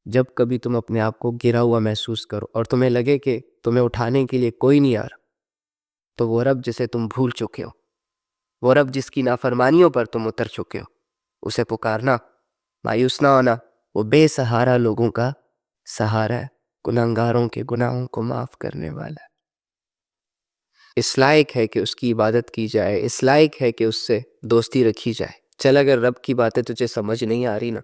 جب کبھی تم اپنے آپ کو گرا ہوا محسوس کرو اور تمہیں لگے کہ تمہیں اٹھانے کے لیے کوئی نہیں آ رہا، تو وہ رب جسے تم بھول چکے ہو، وہ رب جس کی نافرمانیوں پر تم اتر چکے ہو، اسے پکارنا، مایوس نہ ہونا۔ وہ بے سہارا لوگوں کا سہارا ہے، گناہگاروں کے گناہوں کو معاف کرنے والا ہے۔ اس لائق ہے کہ اس کی عبادت کی جائے، اس لائق ہے کہ اس سے دوستی رکھی جائے۔ چل اگر رب کی باتیں تجھے سمجھ نہیں آ رہی نا،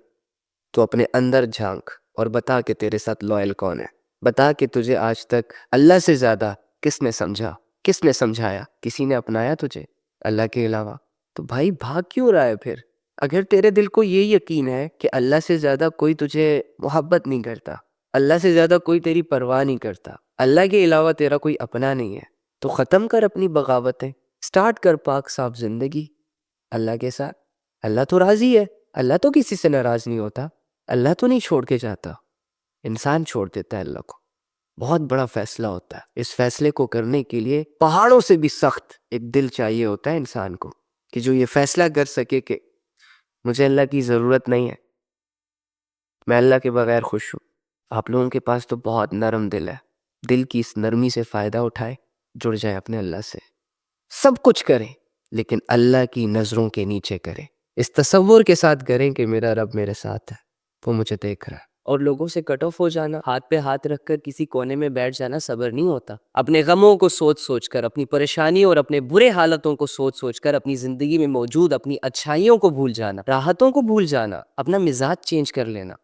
تو اپنے اندر جھانک اور بتا کہ تیرے ساتھ لائل کون ہے۔ بتا کہ تجھے آج تک اللہ سے زیادہ کس نے سمجھا، کس نے سمجھایا، کسی نے اپنایا تجھے اللہ کے علاوہ؟ تو بھائی بھاگ کیوں رہا ہے پھر؟ اگر تیرے دل کو یہ یقین ہے کہ اللہ سے زیادہ کوئی تجھے محبت نہیں کرتا، اللہ سے زیادہ کوئی تیری پرواہ نہیں کرتا، اللہ کے علاوہ تیرا کوئی اپنا نہیں ہے، تو ختم کر اپنی بغاوتیں، سٹارٹ کر پاک صاف زندگی اللہ کے ساتھ۔ اللہ تو راضی ہے، اللہ تو کسی سے ناراض نہیں ہوتا، اللہ تو نہیں چھوڑ کے جاتا، انسان چھوڑ دیتا ہے اللہ کو۔ بہت بڑا فیصلہ ہوتا ہے، اس فیصلے کو کرنے کے لیے پہاڑوں سے بھی سخت ایک دل چاہیے ہوتا ہے انسان کو، کہ جو یہ فیصلہ کر سکے کہ مجھے اللہ کی ضرورت نہیں ہے، میں اللہ کے بغیر خوش ہوں۔ آپ لوگوں کے پاس تو بہت نرم دل ہے، دل کی اس نرمی سے فائدہ اٹھائے، جڑ جائے اپنے اللہ سے، سب کچھ کریں لیکن اللہ کی نظروں کے نیچے کریں، اس تصور کے ساتھ کریں کہ میرا رب میرے ساتھ ہے، وہ مجھے دیکھ رہا ہے۔ اور لوگوں سے کٹ آف ہو جانا، ہاتھ پہ ہاتھ رکھ کر کسی کونے میں بیٹھ جانا صبر نہیں ہوتا۔ اپنے غموں کو سوچ سوچ کر، اپنی پریشانی اور اپنے برے حالتوں کو سوچ سوچ کر اپنی زندگی میں موجود اپنی اچھائیوں کو بھول جانا، راحتوں کو بھول جانا، اپنا مزاج چینج کر لینا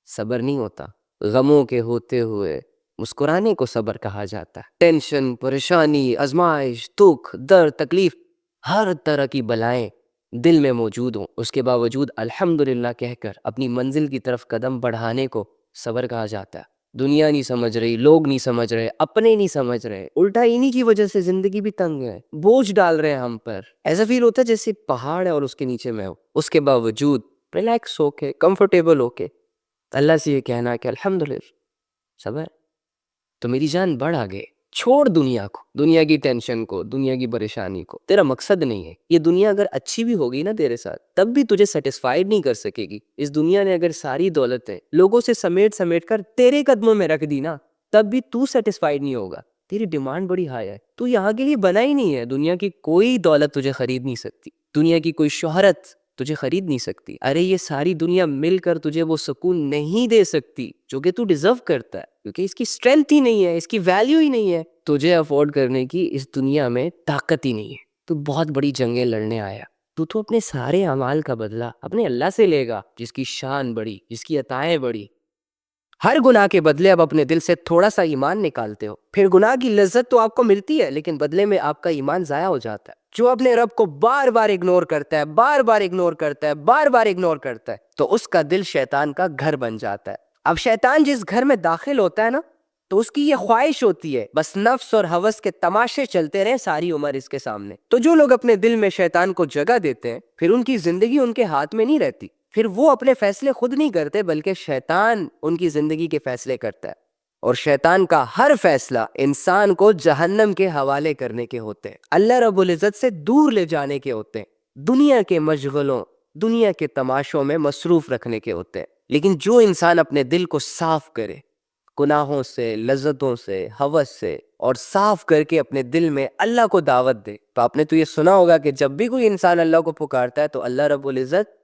صبر نہیں ہوتا۔ غموں کے ہوتے ہوئے مسکرانے کو صبر کہا جاتا ہے۔ ٹینشن، پریشانی، آزمائش، دکھ، درد، تکلیف، ہر طرح کی بلائیں دل میں موجود ہوں، اس کے باوجود الحمدللہ کہہ کر اپنی منزل کی طرف قدم بڑھانے کو صبر کہا جاتا ہے۔ دنیا نہیں سمجھ رہی، لوگ نہیں سمجھ رہے، اپنے نہیں سمجھ رہے، الٹا انہی کی وجہ سے زندگی بھی تنگ ہے، بوجھ ڈال رہے ہیں ہم پر۔ ایسا فیل ہوتا ہے جیسے پہاڑ ہے اور اس کے نیچے میں ہو، اس کے باوجود ریلیکس ہو کے، کمفرٹیبل ہو کے اللہ سے یہ کہنا کہ الحمدللہ صبر، تو میری جان بڑھ آگے، چھوڑ دنیا کو، دنیا کی ٹینشن کو، دنیا کی پریشانی کو، تیرا مقصد نہیں ہے یہ دنیا۔ اگر اچھی بھی ہوگی نا تیرے ساتھ، تب بھی تجھے سیٹسفائیڈ نہیں کر سکے گی۔ اس دنیا نے اگر ساری دولتیں لوگوں سے سمیٹ سمیٹ کر تیرے قدموں میں رکھ دی نا، تب بھی تو سیٹسفائیڈ نہیں ہوگا، تیری ڈیمانڈ بڑی ہائی ہے، تو یہاں کے لیے بنا ہی نہیں ہے۔ دنیا کی کوئی دولت تجھے خرید نہیں سکتی، دنیا کی کوئی شہرت تجھے خرید نہیں سکتی۔ ارے یہ ساری دنیا مل کر تجھے وہ سکون نہیں دے سکتی جو کہ تو ڈیزرو کرتا ہے، کیونکہ اس کی اسٹرینتھ ہی نہیں ہے، اس کی ویلیو ہی نہیں ہے، تجھے افورڈ کرنے کی اس دنیا میں طاقت ہی نہیں ہے۔ تو بہت بڑی جنگیں لڑنے آیا، تو اپنے سارے اعمال کا بدلہ اپنے اللہ سے لے گا، جس کی شان بڑی، جس کی عطائیں بڑی۔ ہر گناہ کے بدلے اب اپنے دل سے تھوڑا سا ایمان نکالتے ہو، پھر گناہ کی لذت تو آپ کو ملتی ہے، لیکن بدلے میں آپ کا ایمان ضائع ہو جاتا ہے۔ جو اپنے رب کو بار بار اگنور کرتا ہے، بار بار اگنور کرتا ہے، بار بار اگنور کرتا ہے، تو اس کا دل شیطان کا گھر بن جاتا ہے۔ اب شیطان جس گھر میں داخل ہوتا ہے نا، تو اس کی یہ خواہش ہوتی ہے بس نفس اور ہوس کے تماشے چلتے رہیں ساری عمر اس کے سامنے۔ تو جو لوگ اپنے دل میں شیطان کو جگہ دیتے ہیں، پھر ان کی زندگی ان کے ہاتھ میں نہیں رہتی، پھر وہ اپنے فیصلے خود نہیں کرتے، بلکہ شیطان ان کی زندگی کے فیصلے کرتا ہے۔ اور شیطان کا ہر فیصلہ انسان کو جہنم کے حوالے کرنے کے ہوتے ہیں، اللہ رب العزت سے دور لے جانے کے ہوتے ہیں، دنیا کے مشغلوں، دنیا کے تماشوں میں مصروف رکھنے کے ہوتے ہیں۔ لیکن جو انسان اپنے دل کو صاف کرے گناہوں سے، لذتوں سے، ہوس سے، اور صاف کر کے اپنے دل میں اللہ کو دعوت دے، تو آپ نے تو یہ سنا ہوگا کہ جب بھی کوئی انسان اللہ کو پکارتا ہے تو اللہ رب العزت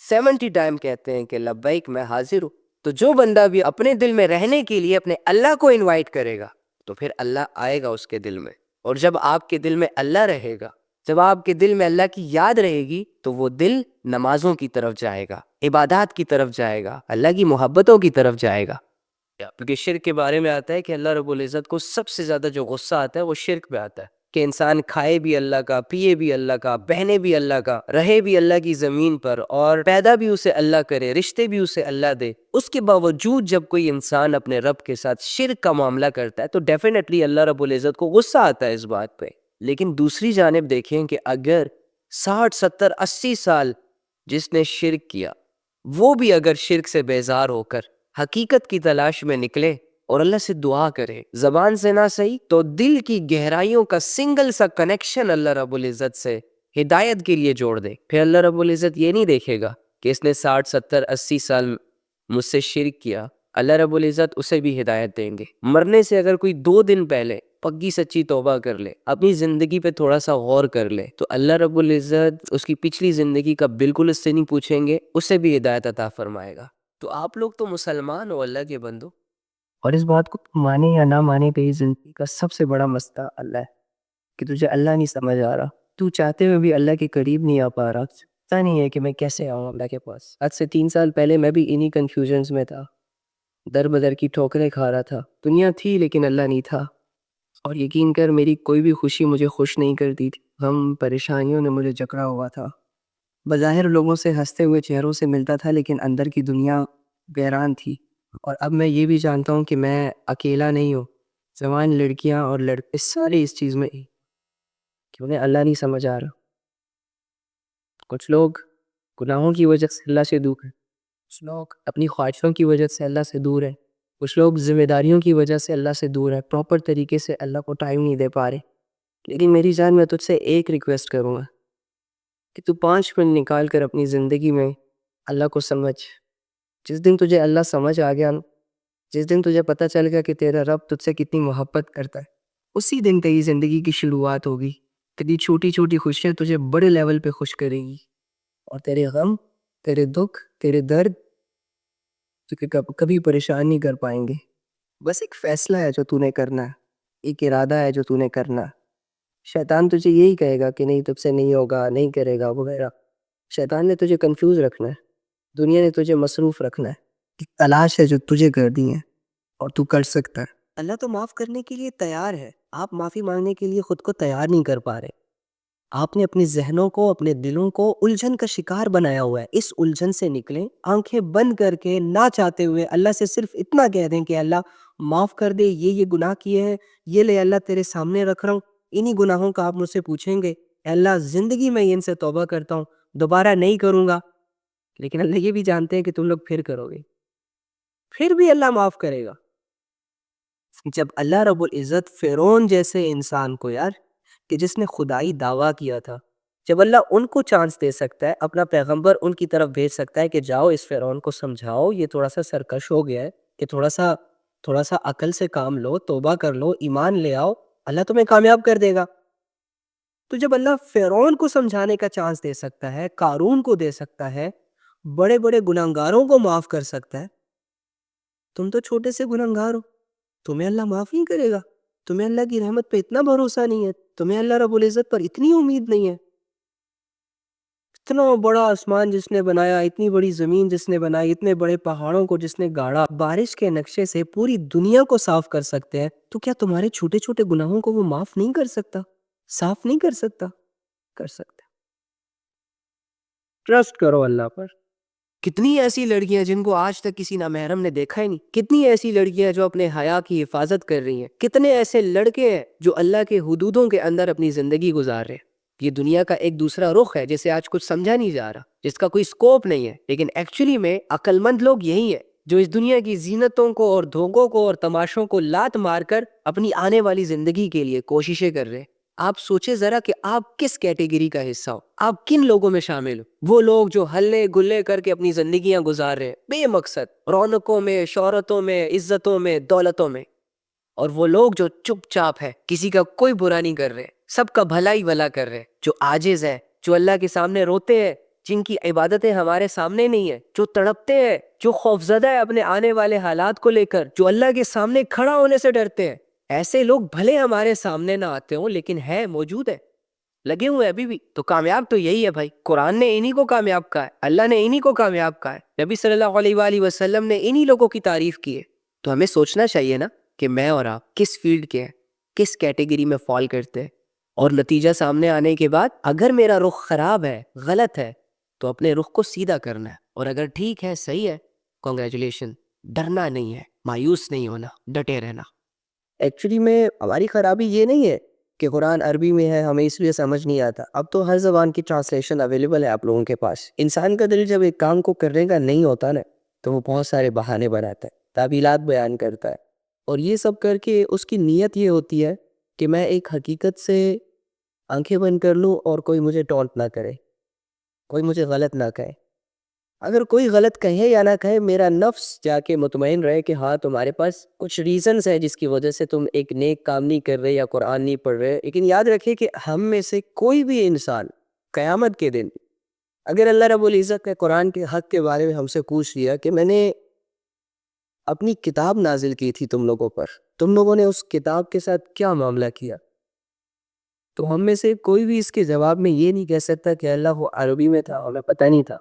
70 ٹائم کہتے ہیں کہ لبیک میں حاضر ہوں۔ تو جو بندہ بھی اپنے دل میں رہنے کے لیے اپنے اللہ کو انوائٹ کرے گا، تو پھر اللہ آئے گا اس کے دل میں، اور جب آپ کے دل میں اللہ رہے گا، جب آپ کے دل میں اللہ کی یاد رہے گی، تو وہ دل نمازوں کی طرف جائے گا، عبادات کی طرف جائے گا، اللہ کی محبتوں کی طرف جائے گا۔ کیونکہ شرک کے بارے میں آتا ہے کہ اللہ رب العزت کو سب سے زیادہ جو غصہ آتا ہے وہ شرک پہ آتا ہے، کہ انسان کھائے بھی اللہ کا، پیے بھی اللہ کا، بہنے بھی اللہ کا، رہے بھی اللہ کی زمین پر، اور پیدا بھی اسے اللہ کرے، رشتے بھی اسے اللہ دے، اس کے باوجود جب کوئی انسان اپنے رب کے ساتھ شرک کا معاملہ کرتا ہے تو ڈیفینیٹلی اللہ رب العزت کو غصہ آتا ہے اس بات پہ۔ لیکن دوسری جانب دیکھیں کہ اگر 60 70 80 سال جس نے شرک کیا، وہ بھی اگر شرک سے بیزار ہو کر حقیقت کی تلاش میں نکلے اور اللہ سے دعا کرے، زبان سے نہ صحیح تو دل کی گہرائیوں کا سنگل سا کنیکشن اللہ رب العزت سے ہدایت کے لیے جوڑ دے، پھر اللہ رب العزت یہ نہیں دیکھے گا کہ اس نے 60 70 80 سال مجھ سے شرک کیا اللہ رب العزت اسے بھی ہدایت دیں گے. مرنے سے اگر کوئی 2 دن پہلے پکی سچی توبہ کر لے، اپنی زندگی پہ تھوڑا سا غور کر لے، تو اللہ رب العزت اس کی پچھلی زندگی کا بالکل اس سے نہیں پوچھیں گے، اسے بھی ہدایت عطا فرمائے گا. تو آپ لوگ تو مسلمان ہو اللہ کے بندو، اور اس بات کو مانے یا نہ مانے، تیری زندگی کا سب سے بڑا مسئلہ اللہ ہے کہ تجھے اللہ نہیں سمجھ آ رہا. تو چاہتے ہوئے بھی اللہ کے قریب نہیں آ پا رہا. پتا نہیں ہے کہ میں کیسے آؤں اللہ کے پاس. آج سے 3 سال پہلے میں بھی انہی کنفیوژنز میں تھا، در بدر کی ٹھوکریں کھا رہا تھا. دنیا تھی لیکن اللہ نہیں تھا. اور یقین کر میری کوئی بھی خوشی مجھے خوش نہیں کرتی تھی. غم پریشانیوں نے مجھے جکڑا ہوا تھا. بظاہر لوگوں سے ہنستے ہوئے چہروں سے ملتا تھا لیکن اندر کی دنیا ویران تھی. اور اب میں یہ بھی جانتا ہوں کہ میں اکیلا نہیں ہوں. جوان لڑکیاں اور لڑکے سارے اس چیز میں کہ انہیں اللہ نہیں سمجھ آ رہا. کچھ لوگ گناہوں کی وجہ سے اللہ سے دور ہیں، کچھ لوگ اپنی خواہشوں کی وجہ سے اللہ سے دور ہیں، کچھ لوگ ذمہ داریوں کی وجہ سے اللہ سے دور ہیں، پراپر طریقے سے اللہ کو ٹائم نہیں دے پا رہے. لیکن میری جان، میں تجھ سے ایک ریکویسٹ کروں گا کہ تو 5 منٹ نکال کر اپنی زندگی میں اللہ کو سمجھ. جس دن تجھے اللہ سمجھ آ گیا، جس دن تجھے پتہ چل گیا کہ تیرا رب تجھ سے کتنی محبت کرتا ہے، اسی دن تیری زندگی کی شروعات ہوگی. تیری چھوٹی چھوٹی خوشیاں تجھے بڑے لیول پہ خوش کریں گی، اور تیرے غم، تیرے دکھ، تیرے درد تجھے کبھی پریشان نہیں کر پائیں گے. بس ایک فیصلہ ہے جو تو نے کرنا ہے، ایک ارادہ ہے جو تو نے کرنا ہے. شیطان تجھے یہی کہے گا کہ نہیں، تجھ سے نہیں ہوگا، نہیں کرے گا وغیرہ. شیطان نے تجھے کنفیوز رکھنا ہے، دنیا نے تجھے مصروف رکھنا ہے. ایک تلاش ہے جو تجھے کرنی ہے اور تو کر سکتا ہے. اللہ تو معاف کرنے کے لیے تیار ہے، آپ معافی مانگنے کے لیے خود کو تیار نہیں کر پا رہے. آپ نے اپنی ذہنوں کو، اپنے دلوں کو الجھن کا شکار بنایا ہوا ہے. اس الجھن سے نکلیں، آنکھیں بند کر کے نہ چاہتے ہوئے اللہ سے صرف اتنا کہہ دیں کہ اللہ معاف کر دے، یہ گناہ کیے ہیں، یہ لے اللہ تیرے سامنے رکھ رہا ہوں. انہی گناہوں کا آپ مجھ سے پوچھیں گے، اے اللہ زندگی میں ان سے توبہ کرتا ہوں، دوبارہ نہیں کروں گا. لیکن اللہ یہ بھی جانتے ہیں کہ تم لوگ پھر کرو گے، پھر بھی اللہ معاف کرے گا. جب اللہ رب العزت فرعون جیسے انسان کو، یار کہ جس نے خدائی دعویٰ کیا تھا، جب اللہ ان کو چانس دے سکتا ہے، اپنا پیغمبر ان کی طرف بھیج سکتا ہے کہ جاؤ اس فرعون کو سمجھاؤ، یہ تھوڑا سا سرکش ہو گیا ہے، کہ تھوڑا سا عقل سے کام لو، توبہ کر لو، ایمان لے آؤ، اللہ تمہیں کامیاب کر دے گا. تو جب اللہ فرعون کو سمجھانے کا چانس دے سکتا ہے، قارون کو دے سکتا ہے، بڑے بڑے گناہگاروں کو معاف کر سکتا ہے، تم تو چھوٹے سے گناہگار ہو، تمہیں اللہ معاف نہیں کرے گا؟ تمہیں اللہ کی رحمت پہ اتنا بھروسہ نہیں ہے؟ تمہیں اللہ رب العزت پر اتنی امید نہیں ہے؟ اتنا بڑا آسمان جس نے بنایا، اتنی بڑی زمین جس نے بنائی، اتنے بڑے پہاڑوں کو جس نے گاڑا، بارش کے نقشے سے پوری دنیا کو صاف کر سکتے ہیں، تو کیا تمہارے چھوٹے چھوٹے گناہوں کو وہ معاف نہیں کر سکتا؟ صاف نہیں کر سکتا؟ کر سکتا. ٹرسٹ کرو اللہ پر. کتنی ایسی لڑکیاں جن کو آج تک کسی نامحرم نے دیکھا ہی نہیں، کتنی ایسی لڑکیاں جو اپنے حیا کی حفاظت کر رہی ہیں، کتنے ایسے لڑکے ہیں جو اللہ کے حدودوں کے اندر اپنی زندگی گزار رہے ہیں. یہ دنیا کا ایک دوسرا رخ ہے جسے آج کچھ سمجھا نہیں جا رہا، جس کا کوئی سکوپ نہیں ہے، لیکن ایکچولی میں عقل مند لوگ یہی ہیں جو اس دنیا کی زینتوں کو اور دھوکوں کو اور تماشوں کو لات مار کر اپنی آنے والی زندگی کے لیے کوششیں کر رہے ہیں. آپ سوچے ذرا کہ آپ کس کیٹیگری کا حصہ ہو، آپ کن لوگوں میں شامل ہو. وہ لوگ جو ہلے گلے کر کے اپنی زندگیاں گزار رہے ہیں بے مقصد، رونقوں میں، شہرتوں میں، عزتوں میں، دولتوں میں. اور وہ لوگ جو چپ چاپ ہے، کسی کا کوئی برا نہیں کر رہے، سب کا بھلا ہی بھلا کر رہے، جو عاجز ہے، جو اللہ کے سامنے روتے ہیں، جن کی عبادتیں ہمارے سامنے نہیں ہیں، جو تڑپتے ہیں، جو خوفزدہ ہے اپنے آنے والے حالات کو لے کر، جو اللہ کے سامنے کھڑا ہونے سے ڈرتے ہیں. ایسے لوگ بھلے ہمارے سامنے نہ آتے ہوں لیکن ہے، موجود ہے، لگے ہوئے ابھی بھی. تو کامیاب تو یہی ہے بھائی. قرآن نے انہی کو کامیاب کہا ہے، اللہ نے انہی کو کامیاب کہا ہے، نبی صلی اللہ علیہ وآلہ وسلم نے انہی لوگوں کی تعریف کی ہے. تو ہمیں سوچنا چاہیے نا کہ میں اور آپ کس فیلڈ کے ہیں، کس کیٹیگری میں فال کرتے ہیں. اور نتیجہ سامنے آنے کے بعد اگر میرا رخ خراب ہے، غلط ہے، تو اپنے رخ کو سیدھا کرنا ہے، اور اگر ٹھیک ہے، صحیح ہے، کنگریچولیشن. ڈرنا نہیں ہے، مایوس نہیں ہونا، ڈٹے رہنا. ایکچولی میں ہماری خرابی یہ نہیں ہے کہ قرآن عربی میں ہے، ہمیں اس لیے سمجھ نہیں آتا. اب تو ہر زبان کی ٹرانسلیشن اویلیبل ہے آپ لوگوں کے پاس. انسان کا دل جب ایک کام کو کرنے کا نہیں ہوتا نا، تو وہ بہت سارے بہانے بناتا ہے، تعویلات بیان کرتا ہے، اور یہ سب کر کے اس کی نیت یہ ہوتی ہے کہ میں ایک حقیقت سے آنکھیں بند کر لوں اور کوئی مجھے ٹونٹ نہ کرے، کوئی مجھے غلط نہ کہے. اگر کوئی غلط کہے یا نہ کہے، میرا نفس جا کے مطمئن رہے کہ ہاں تمہارے پاس کچھ ریزنز ہے جس کی وجہ سے تم ایک نیک کام نہیں کر رہے یا قرآن نہیں پڑھ رہے. لیکن یاد رکھے کہ ہم میں سے کوئی بھی انسان قیامت کے دن اگر اللہ رب العزت نے قرآن کے حق کے بارے میں ہم سے پوچھ لیا کہ میں نے اپنی کتاب نازل کی تھی تم لوگوں پر، تم لوگوں نے اس کتاب کے ساتھ کیا معاملہ کیا، تو ہم میں سے کوئی بھی اس کے جواب میں یہ نہیں کہہ سکتا کہ اللہ وہ عربی میں تھا اور ہمیں پتہ نہیں تھا،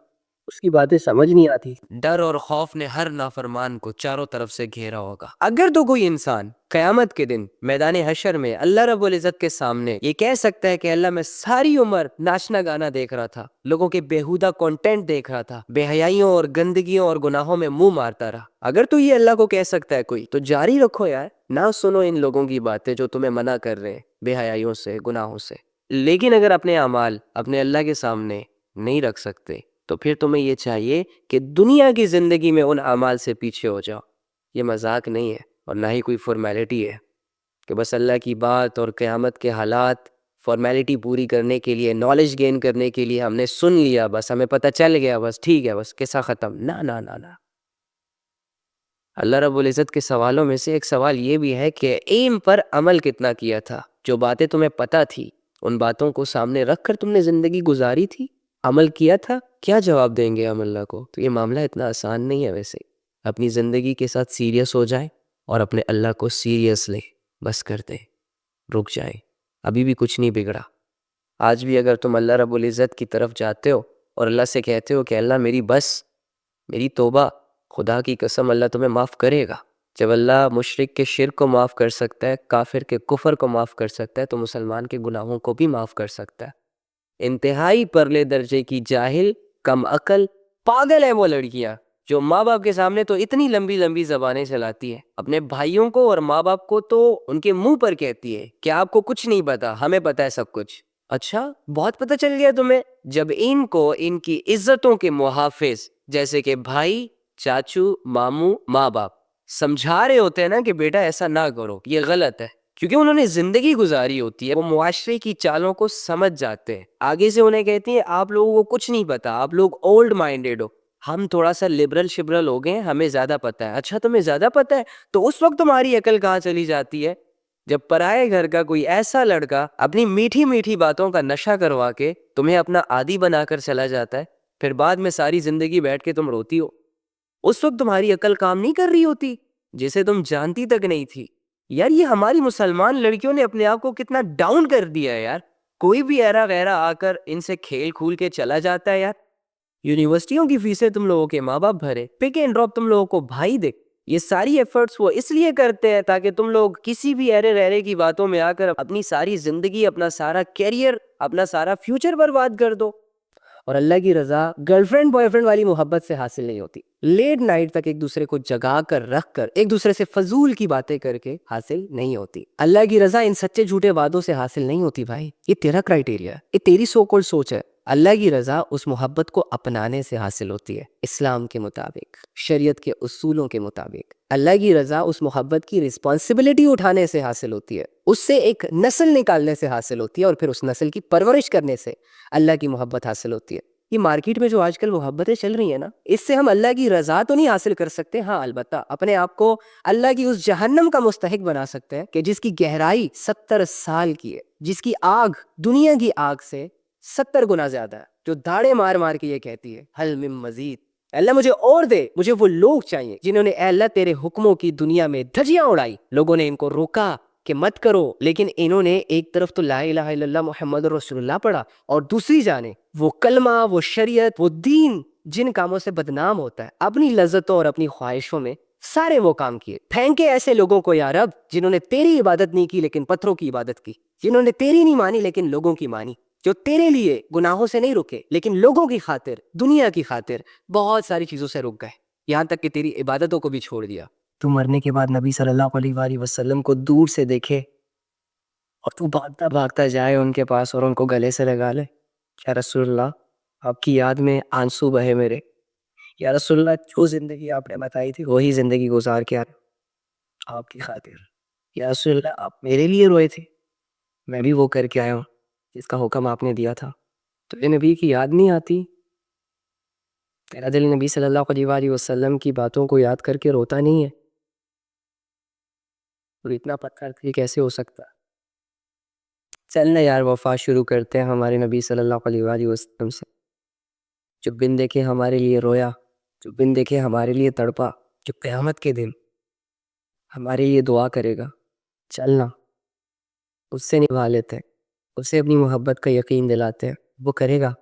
اس کی باتیں سمجھ نہیں آتی. ڈر اور خوف نے ہر نافرمان کو چاروں طرف سے گھیرا ہوگا. اگر تو کوئی انسان قیامت کے دن میدان حشر میں اللہ رب العزت کے سامنے یہ کہہ سکتا ہے کہ اللہ میں ساری عمر ناچنا گانا دیکھ رہا تھا، لوگوں کے بیہودہ کنٹینٹ دیکھ رہا تھا، بے حیائیوں اور گندگیوں اور گناہوں میں منہ مارتا رہا، اگر تو یہ اللہ کو کہہ سکتا ہے کوئی، تو جاری رکھو یار، نہ سنو ان لوگوں کی باتیں جو تمہیں منع کر رہے ہیں بے حیائیوں سے، گناہوں سے. لیکن اگر اپنے اعمال اپنے اللہ کے سامنے نہیں رکھ سکتے تو پھر تمہیں یہ چاہیے کہ دنیا کی زندگی میں ان اعمال سے پیچھے ہو جاؤ. یہ مذاق نہیں ہے اور نہ ہی کوئی فارمیلٹی ہے کہ بس اللہ کی بات اور قیامت کے حالات فارمیلٹی پوری کرنے کے لیے، نالج گین کرنے کے لیے ہم نے سن لیا، بس ہمیں پتہ چل گیا، بس ٹھیک ہے، بس قصہ ختم. نہ نہ نہ نہ. اللہ رب العزت کے سوالوں میں سے ایک سوال یہ بھی ہے کہ علم پر عمل کتنا کیا تھا. جو باتیں تمہیں پتہ تھی ان باتوں کو سامنے رکھ کر تم نے زندگی گزاری تھی، عمل کیا تھا. کیا جواب دیں گے ہم اللہ کو؟ تو یہ معاملہ اتنا آسان نہیں ہے. ویسے اپنی زندگی کے ساتھ سیریس ہو جائیں اور اپنے اللہ کو سیریس لیں، بس کر دیں، رک جائیں، ابھی بھی کچھ نہیں بگڑا. آج بھی اگر تم اللہ رب العزت کی طرف جاتے ہو اور اللہ سے کہتے ہو کہ اللہ میری بس، میری توبہ، خدا کی قسم اللہ تمہیں معاف کرے گا. جب اللہ مشرک کے شرک کو معاف کر سکتا ہے، کافر کے کفر کو معاف کر سکتا ہے، تو مسلمان کے گناہوں کو بھی معاف کر سکتا ہے. انتہائی پرلے درجے کی جاہل، کم عقل، پاگل ہے وہ لڑکیاں جو ماں باپ کے سامنے تو اتنی لمبی لمبی زبانیں چلاتی ہے، اپنے بھائیوں کو اور ماں باپ کو تو ان کے منہ پر کہتی ہے کہ آپ کو کچھ نہیں پتا، ہمیں پتا ہے سب کچھ. اچھا بہت پتہ چل گیا تمہیں. جب ان کو ان کی عزتوں کے محافظ جیسے کہ بھائی، چاچو، ماموں، ماں باپ سمجھا رہے ہوتے ہیں نا کہ بیٹا ایسا نہ کرو، یہ غلط ہے، کیونکہ انہوں نے زندگی گزاری ہوتی ہے، وہ معاشرے کی چالوں کو سمجھ جاتے ہیں. آگے سے انہیں کہتی ہیں آپ لوگوں کو کچھ نہیں پتا، آپ لوگ اولڈ مائنڈیڈ ہو، ہم تھوڑا سا لبرل شبرل ہو گئے ہیں، ہمیں زیادہ پتا ہے. اچھا تمہیں زیادہ پتا ہے؟ تو اس وقت تمہاری عقل کہاں چلی جاتی ہے جب پرائے گھر کا کوئی ایسا لڑکا اپنی میٹھی میٹھی باتوں کا نشہ کروا کے تمہیں اپنا عادی بنا کر چلا جاتا ہے، پھر بعد میں ساری زندگی بیٹھ کے تم روتی ہو. اس وقت تمہاری عقل کام نہیں کر رہی ہوتی، جسے تم جانتی تک نہیں تھی. یار یہ ہماری مسلمان لڑکیوں نے اپنے آپ کو کتنا ڈاؤن کر دیا ہے یار. کوئی بھی ایرا غیرہ آ کر ان سے کھیل کھول کے چلا جاتا ہے یار. یونیورسٹیوں کی فیسیں تم لوگوں کے ماں باپ بھرے، پک اینڈ ڈراپ تم لوگوں کو بھائی دے. یہ ساری ایفرٹس وہ اس لیے کرتے ہیں تاکہ تم لوگ کسی بھی ایرے ریرے کی باتوں میں آ کر اپنی ساری زندگی، اپنا سارا کیریئر، اپنا سارا فیوچر برباد کر دو. اور اللہ کی رضا گرل فرینڈ بوائے فرینڈ والی محبت سے حاصل نہیں ہوتی، لیٹ نائٹ تک ایک دوسرے کو جگا کر رکھ کر ایک دوسرے سے فضول کی باتیں کر کے حاصل نہیں ہوتی. اللہ کی رضا ان سچے جھوٹے وعدوں سے حاصل نہیں ہوتی بھائی. یہ تیرا کرائٹیریا ہے، یہ تیری سو کالڈ سوچ ہے. اللہ کی رضا اس محبت کو اپنانے سے حاصل ہوتی ہے، اسلام کے مطابق، شریعت کے اصولوں کے مطابق. اللہ کی رضا اس محبت کی رسپانسبلٹی اٹھانے سے حاصل ہوتی ہے، اس سے ایک نسل نکالنے سے حاصل ہوتی ہے، اور پھر اس نسل کی پرورش کرنے سے اللہ کی محبت حاصل ہوتی ہے. یہ مارکیٹ میں جو آج کل محبتیں چل رہی ہیں نا، اس سے ہم اللہ کی رضا تو نہیں حاصل کر سکتے، ہاں البتہ اپنے آپ کو اللہ کی اس جہنم کا مستحق بنا سکتے ہیں کہ جس کی گہرائی 70 سال کی ہے، جس کی آگ دنیا کی آگ سے 70 گنا زیادہ ہے، جو داڑے مار مار کے یہ کہتی ہے حل من مزید، اللہ مجھے اور دے، مجھے وہ لوگ چاہیے جنہوں نے اے اللہ تیرے حکموں کی دنیا میں دھجیاں اڑائی. لوگوں نے ان کو روکا کہ مت کرو، لیکن انہوں نے ایک طرف تو لا الہ الا اللہ محمد رسول اللہ پڑھا، اور دوسری جانب وہ کلمہ، وہ شریعت، وہ دین جن کاموں سے بدنام ہوتا ہے، اپنی لذتوں اور اپنی خواہشوں میں سارے وہ کام کیے. پھینکے ایسے لوگوں کو یا رب جنہوں نے تیری عبادت نہیں کی لیکن پتھروں کی عبادت کی، جنہوں نے تیری نہیں مانی لیکن لوگوں کی مانی، جو تیرے لیے گناہوں سے نہیں رکے لیکن لوگوں کی خاطر، دنیا کی خاطر بہت ساری چیزوں سے رک گئے، یہاں تک کہ تیری عبادتوں کو بھی چھوڑ دیا. تو مرنے کے بعد نبی صلی اللہ علیہ وآلہ وسلم کو دور سے دیکھے اور تو بھاگتا بھاگتا جائے ان کے پاس اور ان کو گلے سے لگا لے. یا رسول اللہ آپ کی یاد میں آنسو بہے میرے، یا رسول اللہ جو زندگی آپ نے بتائی تھی وہی زندگی گزار کے آ رہے آپ کی خاطر. یا رسول اللہ آپ میرے لیے روئے تھے، میں بھی وہ کر کے آیا ہوں جس کا حکم آپ نے دیا تھا. تو یہ نبی کی یاد نہیں آتی؟ تیرا دل نبی صلی اللہ علیہ وسلم کی باتوں کو یاد کر کے روتا نہیں ہے؟ اور اتنا پتھر تھے کیسے ہو سکتا؟ چلنا یار وفا شروع کرتے ہیں ہمارے نبی صلی اللہ علیہ وسلم سے، جو بن دیکھے ہمارے لیے رویا، جو بن دیکھے ہمارے لیے تڑپا، جو قیامت کے دن ہمارے لیے دعا کرے گا. چلنا اس سے نبھا لیتے ہیں، اسے اپنی محبت کا یقین دلاتے ہیں، وہ کرے گا.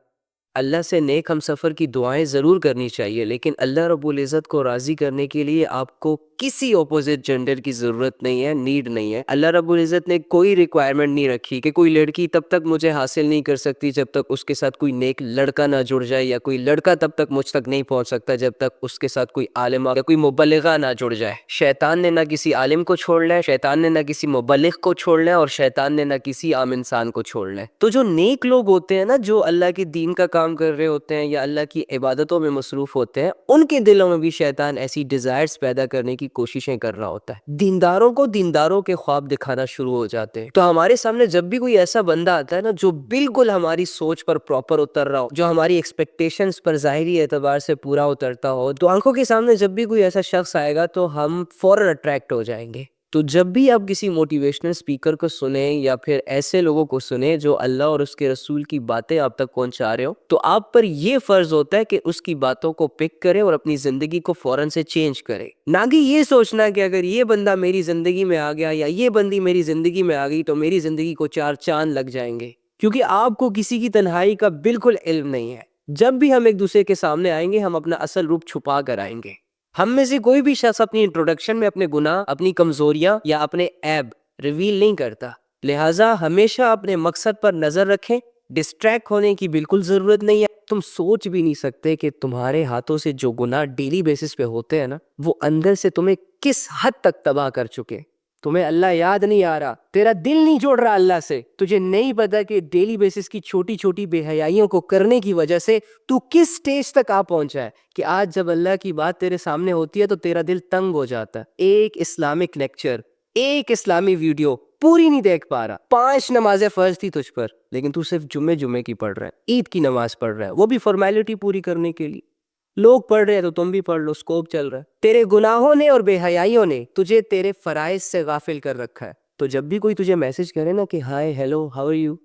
اللہ سے نیک ہم سفر کی دعائیں ضرور کرنی چاہیے، لیکن اللہ رب العزت کو راضی کرنے کے لیے آپ کو کسی اپوزٹ جینڈر کی ضرورت نہیں ہے، نیڈ نہیں ہے. اللہ رب العزت نے کوئی ریکوائرمنٹ نہیں رکھی کہ کوئی لڑکی تب تک مجھے حاصل نہیں کر سکتی جب تک اس کے ساتھ کوئی نیک لڑکا نہ جڑ جائے، یا کوئی لڑکا تب تک مجھ تک نہیں پہنچ سکتا جب تک اس کے ساتھ کوئی عالمہ یا کوئی مبلغہ نہ جڑ جائے. شیطان نے نہ کسی عالم کو چھوڑنا ہے، شیطان نے نہ کسی مبلغ کو چھوڑنا ہے، اور شیطان نے نہ کسی عام انسان کو چھوڑنا ہے. تو جو نیک لوگ ہوتے ہیں نا، جو اللہ کے دین کا کام کر رہے ہوتے ہیں یا اللہ کی عبادتوں میں مصروف ہوتے ہیں، ان کے دلوں میں بھی شیطان ایسی ڈیزائرز پیدا کرنے کی کوششیں کر رہا ہوتا ہے. دینداروں کو دینداروں کے خواب دکھانا شروع ہو جاتے ہیں. تو ہمارے سامنے جب بھی کوئی ایسا بندہ آتا ہے نا جو بالکل ہماری سوچ پر پراپر اتر رہا ہو، جو ہماری ایکسپیکٹیشنز پر ظاہری اعتبار سے پورا اترتا ہو، تو آنکھوں کے سامنے جب بھی کوئی ایسا شخص آئے گا تو ہم فوراً اٹریکٹ ہو جائیں گے. تو جب بھی آپ کسی موٹیویشنل اسپیکر کو سنیں یا پھر ایسے لوگوں کو سنیں جو اللہ اور اس کے رسول کی باتیں آپ تک پہنچا رہے ہو، تو آپ پر یہ فرض ہوتا ہے کہ اس کی باتوں کو پک کرے اور اپنی زندگی کو فوراً سے چینج کرے. نہ کہ یہ سوچنا کہ اگر یہ بندہ میری زندگی میں آ گیا یا یہ بندی میری زندگی میں آ گئی تو میری زندگی کو 4 چاند لگ جائیں گے، کیونکہ آپ کو کسی کی تنہائی کا بالکل علم نہیں ہے. جب بھی ہم ایک دوسرے کے سامنے آئیں گے ہم اپنا اصل روپ چھپا کر آئیں گے. ہم میں سے کوئی بھی شخص اپنی انٹروڈکشن میں اپنے گناہ، اپنی کمزوریاں یا اپنے عیب ریویل نہیں کرتا. لہٰذا ہمیشہ اپنے مقصد پر نظر رکھیں، ڈسٹریکٹ ہونے کی بالکل ضرورت نہیں ہے. تم سوچ بھی نہیں سکتے کہ تمہارے ہاتھوں سے جو گناہ ڈیلی بیسس پہ ہوتے ہیں نا، وہ اندر سے تمہیں کس حد تک تباہ کر چکے. تمہیں اللہ یاد نہیں آ رہا، تیرا دل نہیں جوڑ رہا اللہ سے، تجھے نہیں پتا کہ ڈیلی بیسس کی چھوٹی چھوٹی بے حیائیوں کو کرنے کی وجہ سے تو کس سٹیج تک آ پہنچا ہے کہ آج جب اللہ کی بات تیرے سامنے ہوتی ہے تو تیرا دل تنگ ہو جاتا ہے. ایک اسلامک لیکچر، ایک اسلامی ویڈیو پوری نہیں دیکھ پا رہا. 5 نمازیں فرض تھی تجھ پر، لیکن تو صرف جمعے کی پڑھ رہا ہے، عید کی نماز پڑھ رہا ہے، وہ بھی فارمیلٹی پوری کرنے کے لیے. لوگ پڑھ رہے ہیں تو تم بھی پڑھ لو، اسکوپ چل رہا ہے. تیرے گناہوں نے اور بے حیائیوں نے تجھے تیرے فرائض سے غافل کر رکھا ہے. تو جب بھی کوئی تجھے میسج کرے نا کہ hi hello how are you,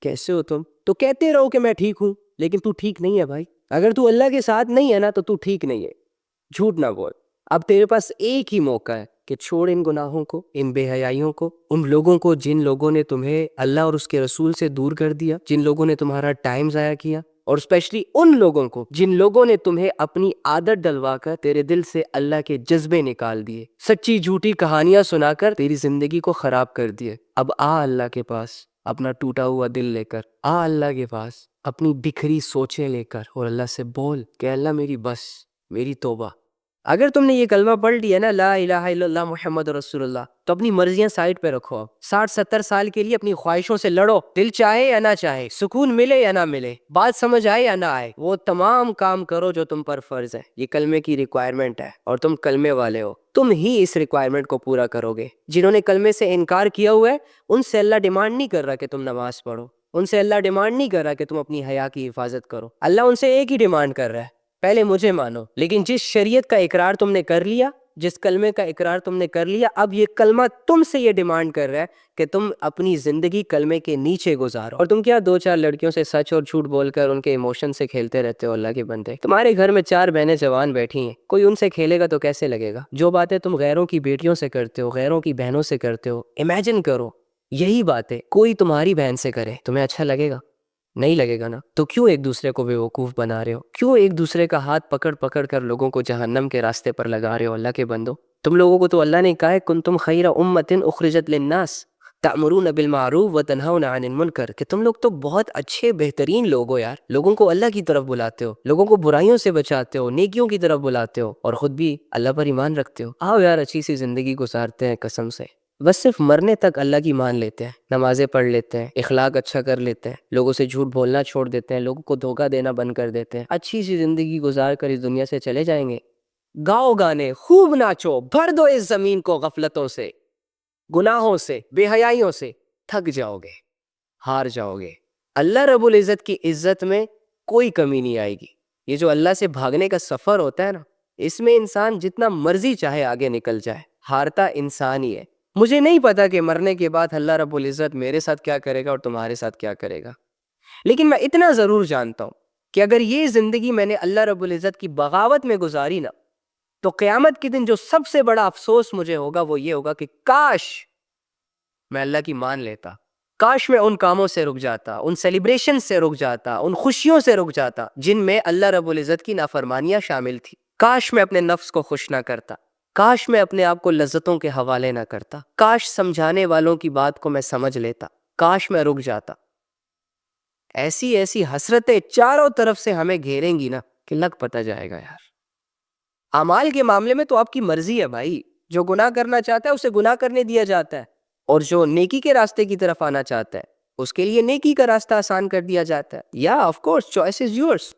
کیسے ہو تم، تو کہتے رہو کہ میں ٹھیک ہوں، لیکن تو ٹھیک نہیں ہے بھائی. اگر تو اللہ کے ساتھ نہیں ہے نا تو ٹھیک نہیں ہے. جھوٹ نہ بول. اب تیرے پاس ایک ہی موقع ہے کہ چھوڑ ان گناہوں کو، ان بے حیائیوں کو، ان لوگوں کو جن لوگوں نے تمہیں اللہ اور اس کے رسول سے دور کر دیا، جن لوگوں نے تمہارا ٹائم ضائع کیا، اور اسپیشلی ان لوگوں کو جن لوگوں نے تمہیں اپنی عادت ڈلوا کر تیرے دل سے اللہ کے جذبے نکال دیے، سچی جھوٹی کہانیاں سنا کر تیری زندگی کو خراب کر دیے. اب آ اللہ کے پاس اپنا ٹوٹا ہوا دل لے کر، آ اللہ کے پاس اپنی بکھری سوچیں لے کر، اور اللہ سے بول کہ اللہ میری بس، میری توبہ. اگر تم نے یہ کلمہ پڑھ لیا نا، لا الہ الا اللہ محمد رسول اللہ، تو اپنی مرضیاں سائڈ پہ رکھو. 60-70 سال کے لیے اپنی خواہشوں سے لڑو، دل چاہے یا نہ چاہے، سکون ملے یا نہ ملے، بات سمجھ آئے یا نہ آئے، وہ تمام کام کرو جو تم پر فرض ہے. یہ کلمے کی ریکوائرمنٹ ہے اور تم کلمے والے ہو، تم ہی اس ریکوائرمنٹ کو پورا کرو گے. جنہوں نے کلمے سے انکار کیا ہوا ہے ان سے اللہ ڈیمانڈ نہیں کر رہا کہ تم نماز پڑھو، ان سے اللہ ڈیمانڈ نہیں کر رہا کہ تم اپنی حیا کی حفاظت کرو. اللہ ان سے ایک ہی ڈیمانڈ کر رہا ہے، پہلے مجھے مانو. لیکن جس شریعت کا اقرار تم نے کر لیا، جس کلمے کا اقرار تم نے کر لیا، اب یہ کلمہ تم سے یہ ڈیمانڈ کر رہا ہے کہ تم اپنی زندگی کلمے کے نیچے گزارو. اور تم کیا 2-4 لڑکیوں سے سچ اور جھوٹ بول کر ان کے ایموشن سے کھیلتے رہتے ہو. اللہ کے بندے، تمہارے گھر میں 4 بہنیں جوان بیٹھی ہیں، کوئی ان سے کھیلے گا تو کیسے لگے گا؟ جو باتیں تم غیروں کی بیٹیوں سے کرتے ہو، غیروں کی بہنوں سے کرتے ہو، امیجن کرو یہی باتیں کوئی تمہاری بہن سے کرے، تمہیں اچھا لگے گا؟ نہیں لگے گا نا. تو کیوں ایک دوسرے کو بیوقوف بنا رہے ہو؟ کیوں ایک دوسرے کا ہاتھ پکڑ پکڑ کر لوگوں کو جہنم کے راستے پر لگا رہے ہو؟ اللہ کے بندو، تم لوگوں کو تو اللہ نے کہا ہے کنتم خیر امۃ اخرجت للناس تأمرون بالمعروف وتنہون عن المنکر، کہ تم لوگ تو بہت اچھے بہترین لوگ ہو یار. لوگوں کو اللہ کی طرف بلاتے ہو، لوگوں کو برائیوں سے بچاتے ہو، نیکیوں کی طرف بلاتے ہو، اور خود بھی اللہ پر ایمان رکھتے ہو. آؤ یار اچھی سی زندگی گزارتے ہیں قسم سے. بس صرف مرنے تک اللہ کی مان لیتے ہیں، نمازیں پڑھ لیتے ہیں، اخلاق اچھا کر لیتے ہیں، لوگوں سے جھوٹ بولنا چھوڑ دیتے ہیں، لوگوں کو دھوکہ دینا بند کر دیتے ہیں، اچھی سی زندگی گزار کر اس دنیا سے چلے جائیں گے. گاؤ گانے، خوب ناچو، بھر دو اس زمین کو غفلتوں سے، گناہوں سے، بے حیائیوں سے. تھک جاؤ گے، ہار جاؤ گے. اللہ رب العزت کی عزت میں کوئی کمی نہیں آئے گی. یہ جو اللہ سے بھاگنے کا سفر ہوتا ہے نا، اس میں انسان جتنا مرضی چاہے آگے نکل جائے، ہارتا انسان ہی ہے۔ مجھے نہیں پتا کہ مرنے کے بعد اللہ رب العزت میرے ساتھ کیا کرے گا اور تمہارے ساتھ کیا کرے گا، لیکن میں اتنا ضرور جانتا ہوں کہ اگر یہ زندگی میں نے اللہ رب العزت کی بغاوت میں گزاری نا، تو قیامت کے دن جو سب سے بڑا افسوس مجھے ہوگا وہ یہ ہوگا کہ کاش میں اللہ کی مان لیتا، کاش میں ان کاموں سے رک جاتا، ان سیلیبریشن سے رک جاتا، ان خوشیوں سے رک جاتا جن میں اللہ رب العزت کی نافرمانیاں شامل تھی۔ کاش میں اپنے نفس کو خوش نہ کرتا، کاش میں اپنے آپ کو لذتوں کے حوالے نہ کرتا، کاش سمجھانے والوں کی بات کو میں سمجھ لیتا، کاش میں رک جاتا۔ ایسی ایسی حسرتیں چاروں طرف سے ہمیں گھیریں گی نا کہ لگ پتہ جائے گا یار۔ اعمال کے معاملے میں تو آپ کی مرضی ہے بھائی، جو گناہ کرنا چاہتا ہے اسے گناہ کرنے دیا جاتا ہے، اور جو نیکی کے راستے کی طرف آنا چاہتا ہے اس کے لیے نیکی کا راستہ آسان کر دیا جاتا ہے۔ یا of course choice is yours.